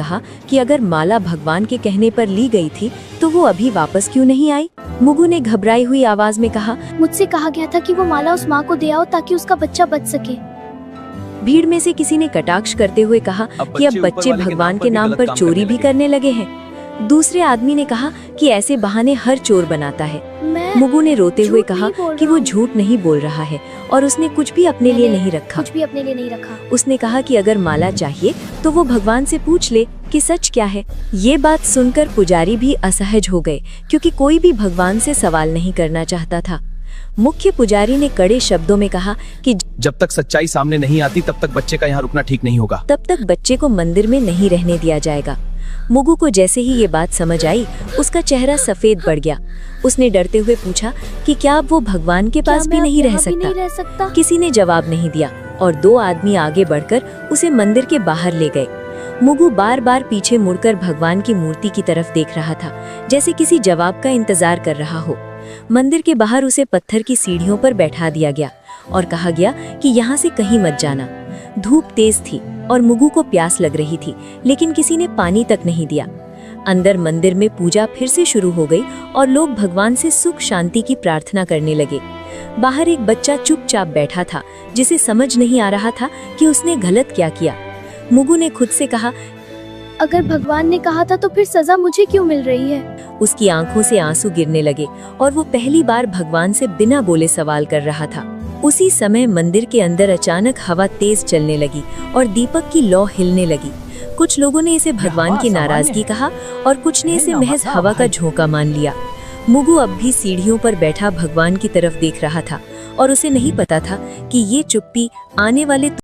कहा कि अगर माला भगवान के कहने पर ली गई थी तो वो अभी वापस क्यों नहीं आई। मुगु ने घबराई हुई आवाज में कहा, मुझसे कहा गया था कि वो माला उस माँ को दे आओ ताकि उसका बच्चा बच सके। भीड़ में से किसी ने कटाक्ष करते हुए कहा कि अब बच्चे भगवान के नाम पर चोरी भी करने लगे हैं। दूसरे आदमी ने कहा कि ऐसे बहाने हर चोर बनाता है। मुगु ने रोते हुए कहा कि वो झूठ नहीं बोल रहा है और उसने कुछ भी अपने लिए नहीं रखा। उसने कहा कि अगर माला चाहिए तो वो भगवान से पूछ ले कि सच क्या है। ये बात सुनकर पुजारी भी असहज हो गए क्योंकि कोई भी भगवान से सवाल नहीं करना चाहता था। मुख्य पुजारी ने कड़े शब्दों में कहा कि जब तक सच्चाई सामने नहीं आती तब तक बच्चे का यहाँ रुकना ठीक नहीं होगा। तब तक बच्चे को मंदिर में नहीं रहने दिया जाएगा। मुगु को जैसे ही ये बात समझ आई, उसका चेहरा सफेद पड़ गया। उसने डरते हुए पूछा कि क्या अब वो भगवान के पास भी नहीं रह सकता? किसी ने जवाब नहीं दिया और दो आदमी आगे बढ़कर उसे मंदिर के बाहर ले गए। मुगु बार बार पीछे मुड़कर भगवान की मूर्ति की तरफ देख रहा था, जैसे किसी जवाब का इंतजार कर रहा हो। मंदिर के बाहर उसे पत्थर की सीढ़ियों पर बैठा दिया गया और कहा गया कि यहाँ से कहीं मत जाना। धूप तेज थी और मुगु को प्यास लग रही थी, लेकिन किसी ने पानी तक नहीं दिया। अंदर मंदिर में पूजा फिर से शुरू हो गई और लोग भगवान से सुख शांति की प्रार्थना करने लगे। बाहर एक बच्चा चुपचाप बैठा था, जिसे समझ नहीं आ रहा था कि उसने गलत क्या किया। मुगु ने खुद से कहा, अगर भगवान ने कहा था तो फिर सजा मुझे क्यों मिल रही है? उसकी आंखों से आंसू गिरने लगे और वो पहली बार भगवान से बिना बोले सवाल कर रहा था। उसी समय मंदिर के अंदर अचानक हवा तेज चलने लगी और दीपक की लौ हिलने लगी। कुछ लोगों ने इसे भगवान की नाराजगी कहा और कुछ ने इसे महज हवा का झोंका मान लिया। मुगु अब भी सीढ़ियों पर बैठा भगवान की तरफ देख रहा था और उसे नहीं पता था कि ये चुप्पी आने वाले